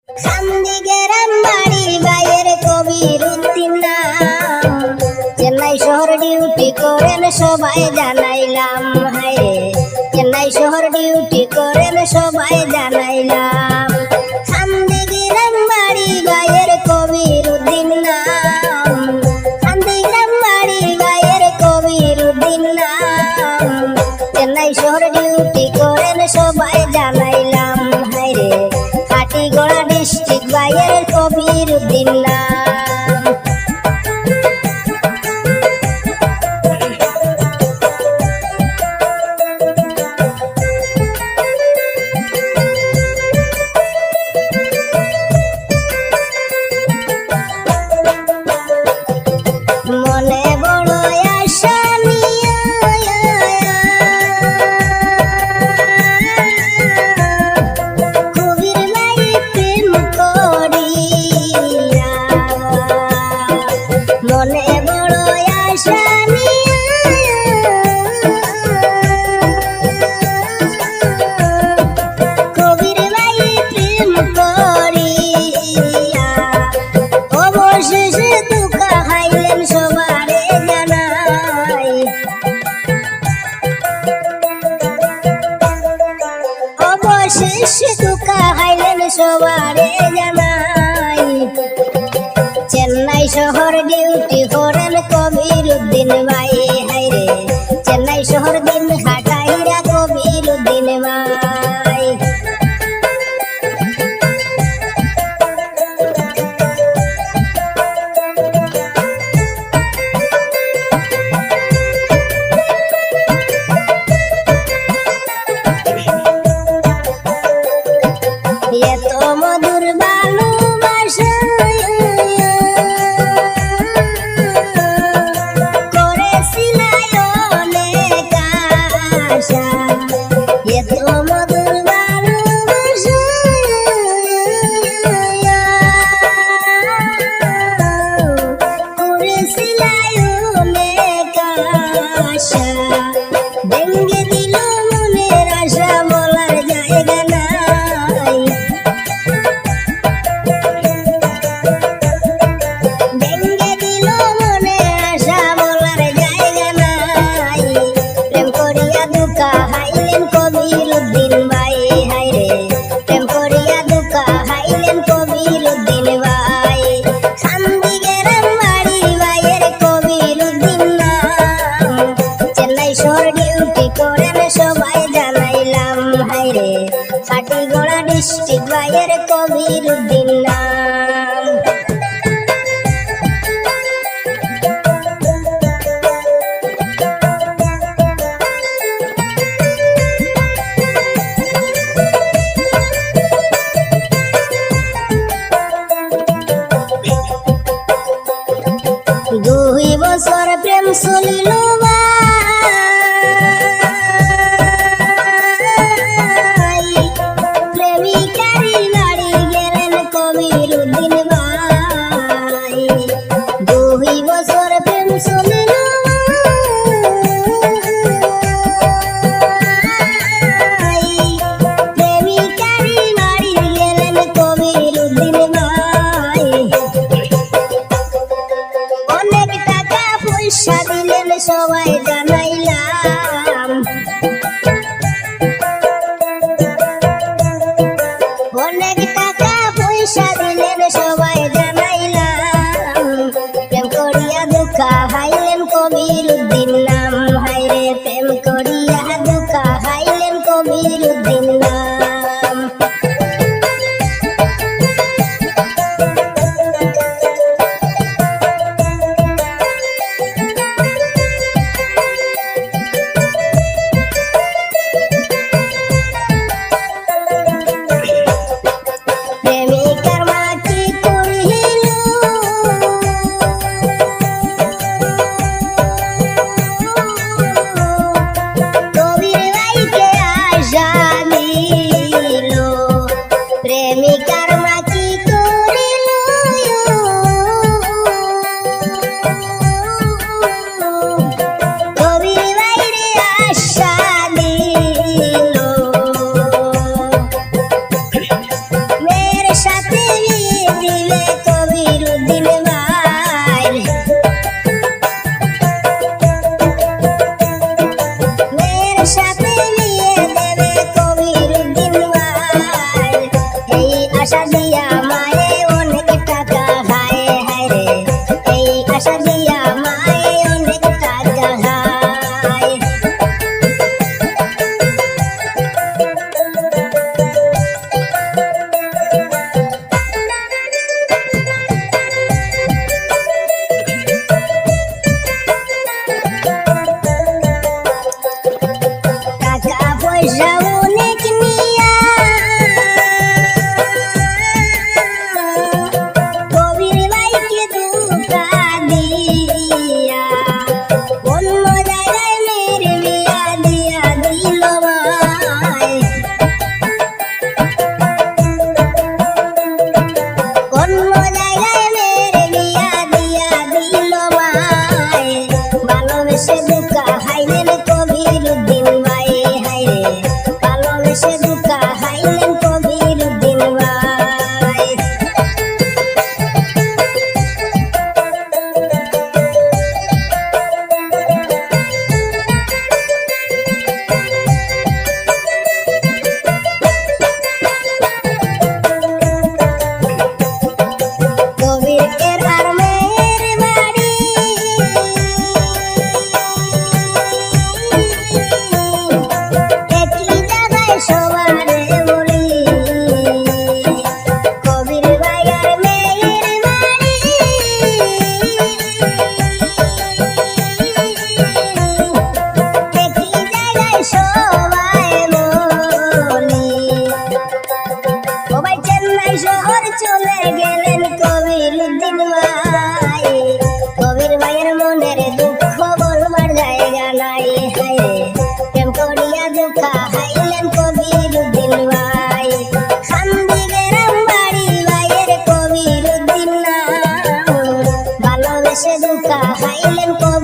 খান্দিগেরাম বাড়ি বাইয়ের কবির উদ্দিন নাম, চেন্নাই শহর ডিউটি করেন সবাই জানাইলাম। হায় চেন্নাই শহর ডিউটি করেন সবাই জানাইলাম। খান্দিগেরাম বাড়ি বাইয়ের কবির উদ্দিন নাম, খান্দিগেরাম বাড়ি বাইয়ের কবির উদ্দিন নাম, চেন্নাই শহর ডিউটি করেন সবাই জানাইলাম। হায় রে কাটিগড়া ডিস্ট্রিক্ট বাইয়ের কবির উদ্দিন নাম। মনে বড় আশা নিয়া কবির লাই প্রেম করিয়া, মনে বড় আশা নিয়া কবির লাই প্রেম করিয়া, অবশেষে দুঃখা খাইলেন সবারে জানাই, অবশেষে দুঃখা খাইলেন সবারে জানাই। চেন্নাই শহর ডিউটি করেন কবির উদ্দিন ভাই। হায়রে চেন্নাই শহর দিন হাটাইরা কবির উদ্দিন ভাই। এত মধুর ভালোবাসা করেছিলাই অনেক আশা, এত মধুর ভালোবাসা করেছিলাই অনেক আশা, ভেঙ্গে দিল মনের আশা বলার জায়গা নাই, ভেঙ্গে দিল মনের আশা বলার জায়গা নাই। প্রেম করিয়া দুঃখা হাইলেন কবির উদ্দিন ভাই। হায়রে প্রেম করিয়া দুঃখা হাইলেন কবির উদ্দিন ভাই। খান্দিগেরাম বাড়ি বাইয়ের কবির উদ্দিন নাম, চেন্নাই শহর ডিউটি করেন সবাই জানাইলাম। হায়রে কাটিগড়া ডিস্ট্রিক্ট বাইয়ের কবির উদ্দিন নাম। দুই বছর প্রেম চলিল ভাই, প্রেমিকারি বাড়ি গেলেন কবির উদ্দিন ভাই। দুই বছর প্রেম চলিল ভাই, প্রেমিকারি বাড়ি গেলেন কবির উদ্দিন ভাই। অনেক টাকা পয়সা দিলেন সবাই আশা দিয়া মায়ে অনেক টাকা হায় হায় রে, এই আশা দিয়া মায়ে অনেক টাকা হায়। টাকা পয়সা অনেক নিয়া কবির ভাইকে ধোঁকা দিয়া অন্য জায়গায় মেয়ের বিয়া দিয়া দিল মায়, অন্য জায়গায় মেয়ের বিয়া দিয়া দিল মায়। ভালোবেসে ধোঁকা খাইলেন কবির উদ্দিন ভাই হায় রে, ভালোবেসে ধোঁকা খাইলেন কবির উদ্দিন ভাই। কবির এর আর মেয়ের বাড়ি একই জায়গায় সবারে বলি, কবির ভাই আর মেয়ের বাড়ি একই জায়গায় সবাই বলি। ও ভাই চেন্নাই শহর চলে গেলেন কবির উদ্দিন ভাই, কবির ভাইয়ের মনের দুঃখ বলবার জায়গা নাই হায় রে, প্রেম করিয়া ধোঁকা খাইলেন কবির উদ্দিন ভাই। খান্দি গেরাম বাড়ি ভাইয়ের কবির উদ্দিন নাম, ভালোবেসে ধোঁকা খাইলেন কবির